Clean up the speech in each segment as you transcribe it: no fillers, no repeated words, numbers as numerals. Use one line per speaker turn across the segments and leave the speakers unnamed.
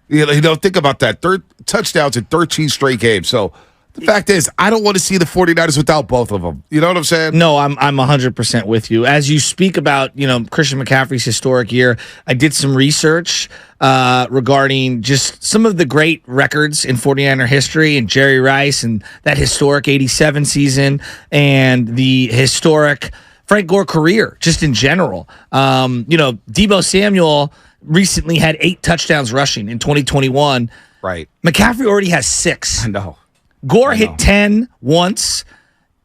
Think about that. Touchdowns in 13 straight games. So the fact is, I don't want to see the 49ers without both of them. You know what I'm saying?
No, I'm 100% with you. As you speak about, Christian McCaffrey's historic year, I did some research regarding just some of the great records in 49er history and Jerry Rice and that historic 87 season and the historic Frank Gore career just in general. Deebo Samuel recently had 8 touchdowns rushing in 2021.
Right.
McCaffrey already has 6.
I know.
Gore hit 10 once.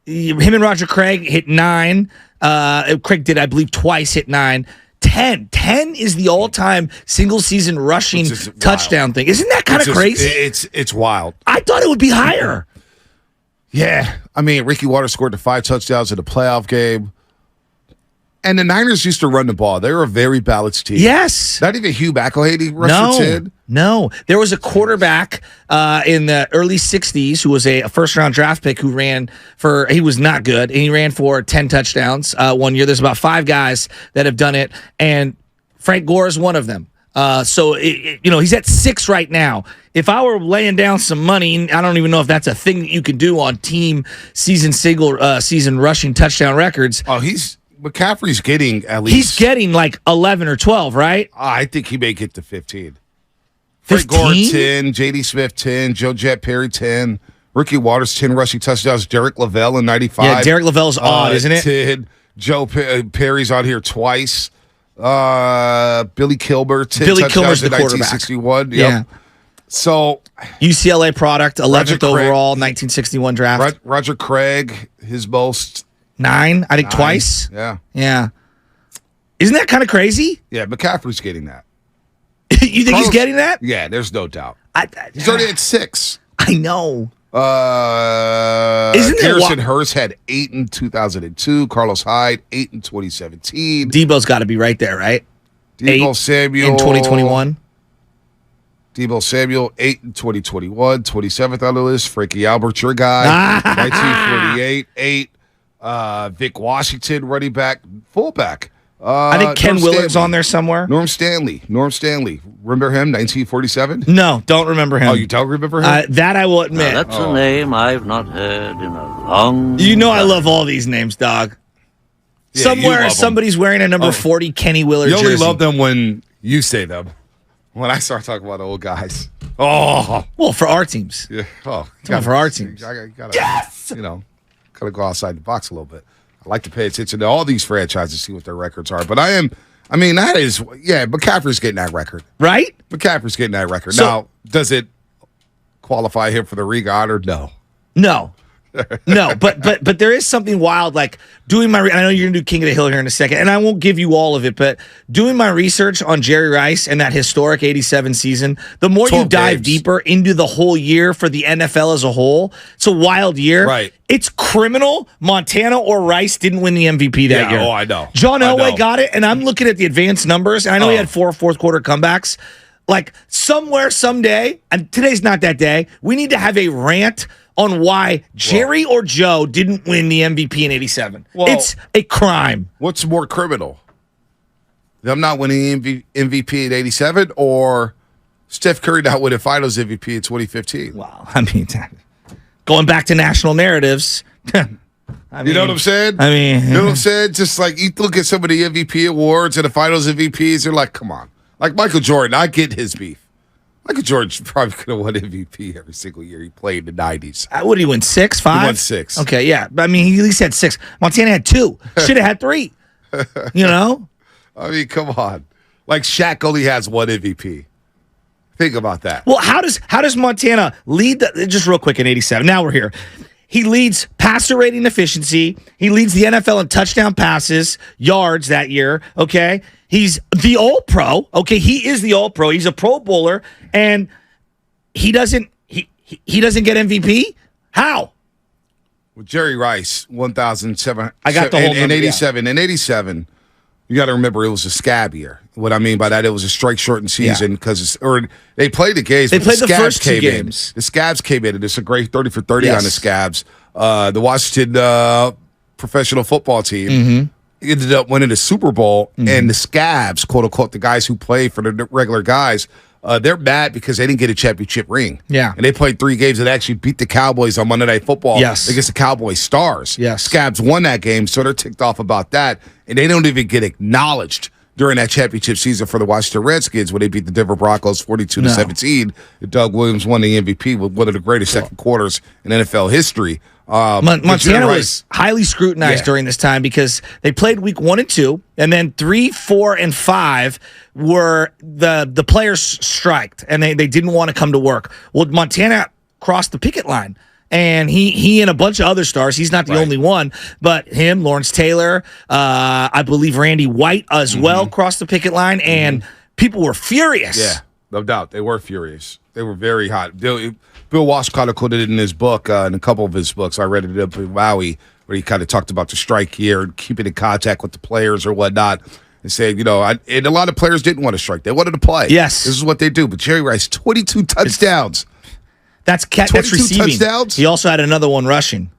Him and Roger Craig hit 9. Craig did, I believe, twice hit 9. 10. 10 is the all-time single-season rushing touchdown thing. Isn't that kind of crazy?
It's wild.
I thought it would be higher.
Yeah. I mean, Ricky Waters scored the 5 touchdowns in the playoff game. And the Niners used to run the ball. They were a very balanced team.
Yes.
Not even Hugh McElhaney rushed for 10.
No. There was a quarterback in the early 60s who was a first-round draft pick who he was not good, and he ran for 10 touchdowns one year. There's about 5 guys that have done it, and Frank Gore is one of them. So he's at 6 right now. If I were laying down some money, I don't even know if that's a thing that you can do on team season rushing touchdown records.
Oh, McCaffrey's getting at least.
He's getting like 11 or 12, right?
I think he may get to 15. Frank Gore 10, J.D. Smith 10, Joe Jet Perry 10, Ricky Waters 10 rushing touchdowns, Derek Lavelle in 95.
Yeah, Derek Lavelle's odd, isn't it?
10. Joe Perry's on here twice. Billy Kilmer 10 touchdowns in 1961. Yep.
Yeah.
So
UCLA product, 11th overall, 1961 draft.
Roger Craig, his most.
9, I think 9. Twice.
Yeah.
Isn't that kind of crazy?
Yeah, McCaffrey's getting that.
You think he's getting that?
Yeah, there's no doubt. He's already at 6.
I know.
Isn't Harrison Hurst had 8 in 2002. Carlos Hyde 8 in 2017.
Debo's got to be right there, right?
Deebo Samuel
in 2021.
Deebo Samuel 8 in 2021. 27th on the list. Frankie Albert, your guy. 1948 8. Vic Washington, running back, fullback.
I think Ken Willard's on there somewhere.
Norm Stanley. Remember him, 1947?
No, don't remember him.
Oh, you don't remember him?
That I will admit.
Now, that's a name I've not heard in a long time.
I love all these names, dog. Yeah, somewhere somebody's wearing a number 40 Kenny Willard jersey.
You only love them when you say them. When I start talking about old guys. Oh.
Well, for our teams.
Yeah. Oh,
for our teams.
Yes! Gotta go outside the box a little bit. I like to pay attention to all these franchises, see what their records are. But McCaffrey's getting that record.
Right?
McCaffrey's getting that record. Now, does it qualify him for the Ring honor? No. No, but there is something wild, like doing my. I know you're gonna do King of the Hill here in a second, and I won't give you all of it, but doing my research on Jerry Rice and that historic '87 season, the more you dive deeper into the whole year for the NFL as a whole, it's a wild year. Right.
It's criminal. Montana or Rice didn't win the MVP that year.
Oh, I know.
John Elway got it, and I'm looking at the advanced numbers, and I know he had 4 fourth quarter comebacks. Like somewhere, someday, and today's not that day. We need to have a rant on why Jerry or Joe didn't win the MVP in '87. It's a crime.
What's more criminal? Them not winning MVP in '87 or Steph Curry not winning Finals MVP in 2015?
Wow. I mean, going back to national narratives.
You know what I'm saying? You know what I'm saying? Just like you look at some of the MVP awards and the Finals MVPs, they're like, come on. Like Michael Jordan, I get his beef. Michael Jordan probably could have won MVP every single year he played in the 90s.
What did he win, 6, 5?
He won 6.
Okay, yeah. But he at least had 6. Montana had 2. Should have had 3.
Come on. Like Shaq only has 1 MVP. Think about that.
Well, how does Montana lead just real quick in '87? Now we're here. He leads passer rating efficiency. He leads the NFL in touchdown passes, yards that year. Okay. He's the All-Pro. Okay, he is the All-Pro. He's a Pro Bowler, and he doesn't get MVP. How?
With Jerry Rice, 1,700.
I got the whole
in 87. In 87, you got to remember it was a scab year. What I mean by that, it was a strike shortened season because they played the games.
They played the first 2 games.
The Scabs came in, and it's a great 30 for 30 on the Scabs. The Washington professional football team ended up winning the Super Bowl, and the Scabs, quote unquote, the guys who play for the regular guys,
they're mad because they didn't get a championship ring.
Yeah.
And they played 3 games and actually beat the Cowboys on Monday Night Football
Yes.
against the Cowboys Stars.
Yes.
Scabs won that game, so they're ticked off about that. And they don't even get acknowledged during that championship season for the Washington Redskins when they beat the Denver Broncos 42-17. Doug Williams won the MVP with one of the greatest second quarters in NFL history.
Montana was highly scrutinized during this time because they played week 1 and 2, and then 3, 4, and 5 were the players striked, and they didn't want to come to work. Well, Montana crossed the picket line. And he and a bunch of other stars, he's not the only one, but him, Lawrence Taylor, I believe Randy White as well crossed the picket line, and people were furious.
Yeah, no doubt. They were furious. They were very hot. Bill Walsh kind of quoted it in his book, in a couple of his books. I read it up in Maui, where he kind of talked about the strike here and keeping in contact with the players or whatnot. And saying, and a lot of players didn't want to strike. They wanted to play.
Yes.
This is what they do. But Jerry Rice, 22 touchdowns.
That's receiving.
Touchdowns?
He also had another one rushing.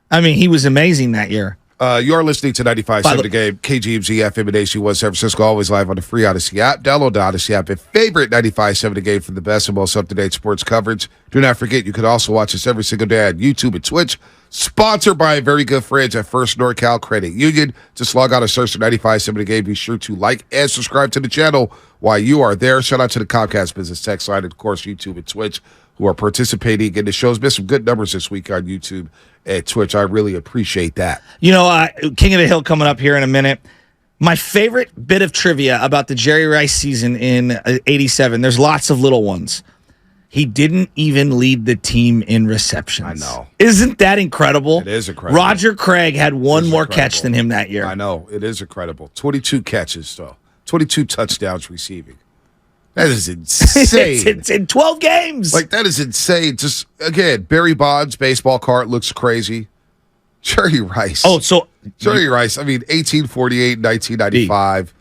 I mean, he was amazing that year.
You're listening to 95.7 The Game, KGMZ FM and AC1 San Francisco, always live on the free Odyssey app. Download the Odyssey app and favorite 95.7 The Game for the best and most up-to-date sports coverage. Do not forget, you can also watch us every single day on YouTube and Twitch. Sponsored by very good friends at First NorCal Credit Union. Just log on and search for 95.7 The Game. Be sure to like and subscribe to the channel while you are there. Shout out to the Comcast Business Text line and, of course, YouTube and Twitch, who are participating in the shows. Been some good numbers this week on YouTube and Twitch. I really appreciate that.
King of the Hill coming up here in a minute. My favorite bit of trivia about the Jerry Rice season in 87, there's lots of little ones. He didn't even lead the team in receptions.
I know.
Isn't that incredible?
It is incredible.
Roger Craig had one more catch than him that year.
I know. It is incredible. 22 catches, though. 22 touchdowns receiving. That is insane.
It's in 12 games.
That is insane. Just, again, Barry Bonds' baseball card looks crazy. Jerry Rice. Jerry Rice, 1848, 1995,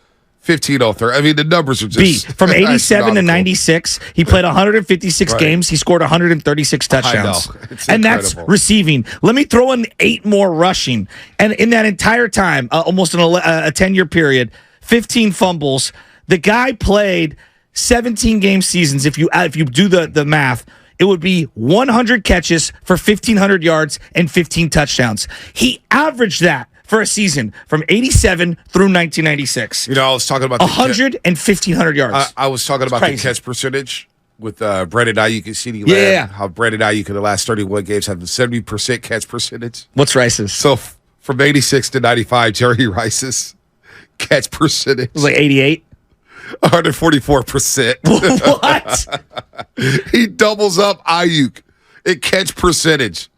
1503. The numbers are just...
From 87 to 96, he played 156 games. He scored 136 touchdowns.
I know. It's
and
incredible.
That's receiving. Let me throw in 8 more rushing. And in that entire time, almost a 10-year period, 15 fumbles. The guy played 17 game seasons. If you do the math, it would be 100 catches for 1,500 yards and 15 touchdowns. He averaged that for a season from 87 through 1996.
I was talking about
100 and 1,500 yards.
I was talking about the catch percentage with Brandon Ayuk and CeeDee Lamb.
Yeah.
How Brandon Ayuk in the last 31 games have a 70% catch percentage.
What's Rice's?
So from 86 to 95, Jerry Rice's catch percentage
It was like 88.
144%.
What?
He doubles up Ayuk in catch percentage.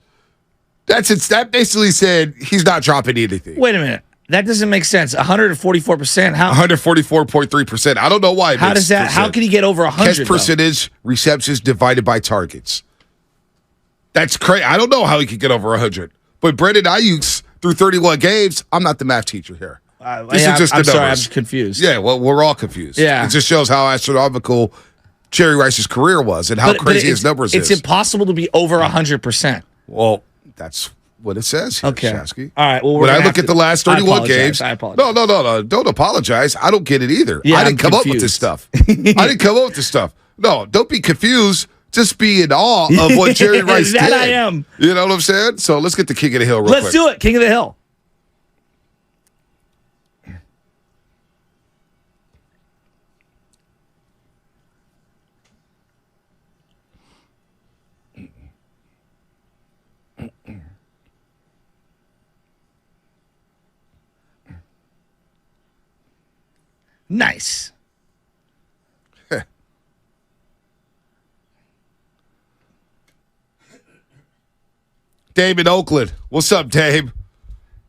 That basically said he's not dropping anything.
Wait a minute. That doesn't make sense. 144%. How?
144.3%. I don't know why.
How does that? How can he get over 100?
Catch percentage, receptions divided by targets. That's crazy. I don't know how he could get over 100. But Brandon Ayuk's through 31 games. I'm not the math teacher here. This is just the numbers.
Sorry, I'm confused.
Yeah, well, we're all confused.
Yeah.
It just shows how astronomical Jerry Rice's career was and how crazy his numbers
is. It's impossible to be over 100%.
Well, that's what it says here,
okay.
Shasky.
All right. Well,
when I look at the last 31 games,
I apologize.
No. Don't apologize. I don't get it either.
Yeah,
I didn't come up with this stuff. I didn't come up with this stuff. No, don't be confused. Just be in awe of what Jerry Rice did.
That I am.
You know what I'm saying? So let's get the King of the Hill real quick.
Let's do it. King of the Hill. Nice.
Dave in Oakland. What's up, Dave?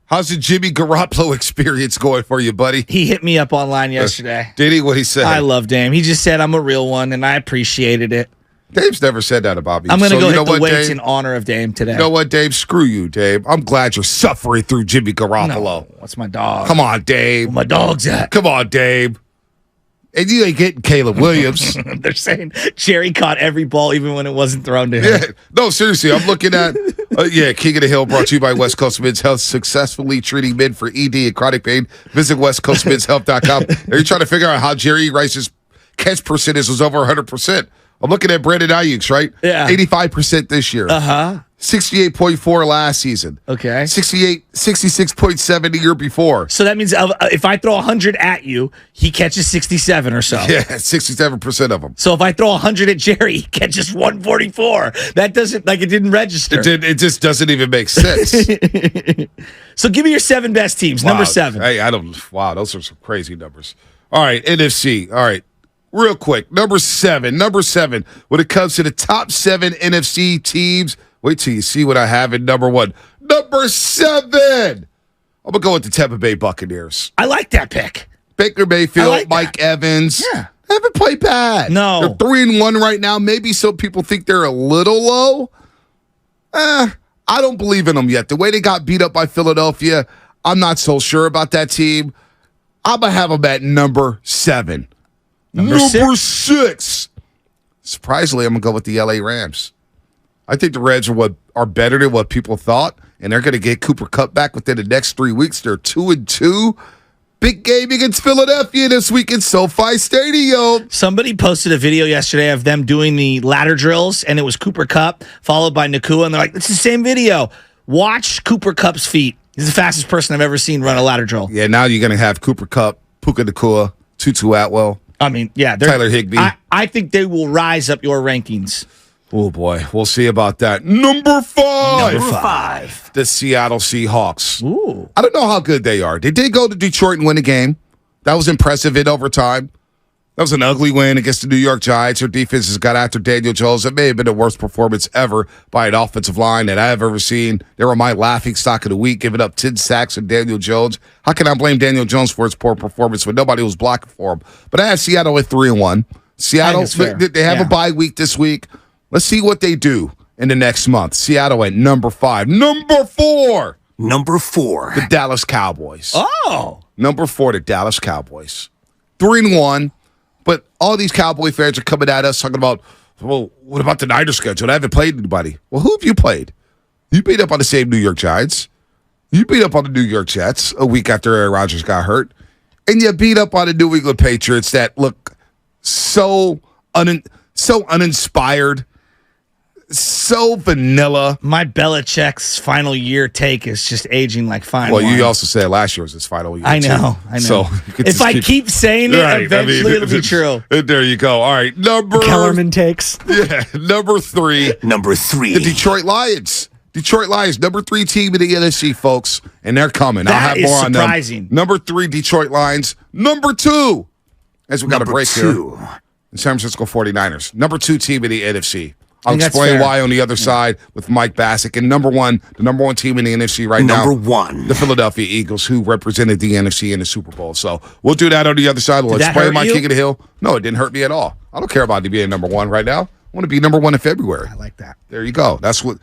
How's the Jimmy Garoppolo experience going for you, buddy?
He hit me up online yesterday.
Did he? What he said?
I love Dame. He just said I'm a real one, and I appreciated it.
Dave's never said that about me.
I'm going to go hit the weights in honor of Dame today.
You know what, Dave? Screw you, Dave. I'm glad you're suffering through Jimmy Garoppolo.
No, that's my dog.
Come on, Dave.
Where my dog's at.
Come on, Dave. And you ain't getting Caleb Williams.
They're saying Jerry caught every ball even when it wasn't thrown to him.
Yeah. No, seriously, I'm looking at, King of the Hill brought to you by West Coast Men's Health, successfully treating men for ED and chronic pain. Visit westcoastmenshealth.com. Are you trying to figure out how Jerry Rice's catch percentage was over 100%. I'm looking at Brandon Ayuk's, right?
Yeah.
85% this year. 68.4 last season.
Okay.
66.7 the year before.
So that means if I throw 100 at you, he catches 67 or so.
Yeah, 67% of them.
So if I throw 100 at Jerry, he catches 144. That doesn't, like, it didn't register.
It just doesn't even make sense.
So give me your 7 best teams.
Wow.
Number 7.
Hey, wow, those are some crazy numbers. All right, NFC. All right, real quick. Number 7. When it comes to the top 7 NFC teams, wait till you see what I have in number 1. Number 7. I'm going to go with the Tampa Bay Buccaneers.
I like that pick.
Baker Mayfield,
like
Mike Evans.
Yeah.
They haven't played bad.
No.
They're 3-1 right now. Maybe some people think they're a little low. I don't believe in them yet. The way they got beat up by Philadelphia, I'm not so sure about that team. I'm going to have them at number 7. Number 6. Surprisingly, I'm going to go with the LA Rams. I think the Reds are better than what people thought, and they're going to get Cooper Kupp back within the next 3 weeks. They're 2-2. Big game against Philadelphia this week in SoFi Stadium.
Somebody posted a video yesterday of them doing the ladder drills, and it was Cooper Kupp followed by Nakua, and they're like, it's the same video. Watch Cooper Kupp's feet. He's the fastest person I've ever seen run a ladder drill.
Yeah, now you're going to have Cooper Kupp, Puka Nakua, Tutu Atwell.
I mean, yeah.
Tyler Higbee.
I think they will rise up your rankings.
Oh, boy. We'll see about that. Number 5.
Number 5.
The Seattle Seahawks.
Ooh.
I don't know how good they are. They did go to Detroit and win a game. That was impressive in overtime. That was an ugly win against the New York Giants. Their defense has got after Daniel Jones. It may have been the worst performance ever by an offensive line that I've ever seen. They were my laughing stock of the week, giving up 10 sacks of Daniel Jones. How can I blame Daniel Jones for his poor performance when nobody was blocking for him? But I have Seattle at 3-1. Seattle, they have a bye week this week. Let's see what they do in the next month. Seattle at number 5. Number 4. The Dallas Cowboys.
Oh.
Number 4, the Dallas Cowboys. 3-1. But all these Cowboy fans are coming at us talking about, well, what about the Niners schedule? I haven't played anybody. Well, who have you played? You beat up on the same New York Giants. You beat up on the New York Jets a week after Aaron Rodgers got hurt. And you beat up on the New England Patriots that look so uninspired, so vanilla.
My Belichick's final year take is just aging like fine wine.
Well, you also said last year was his final year.
I know.
So
if I keep saying it, eventually it'll be true.
There you go. All right.
Kellerman takes.
Yeah. Number 3. The Detroit Lions. Number 3 team in the NFC, folks. And they're coming. I'll have more on them. Number 3, Detroit Lions. Number 2, as we got a break here, the San Francisco 49ers. Number 2 team in the NFC. I'll explain why on the other side with Mike Bassick. And the number 1 team in the NFC right now, the Philadelphia Eagles, who represented the NFC in the Super Bowl. So we'll do that on the other side. We'll explain my King of the Hill. No, it didn't hurt me at all. I don't care about being number 1 right now. I want to be number 1 in February.
I like that.
There you go. That's what.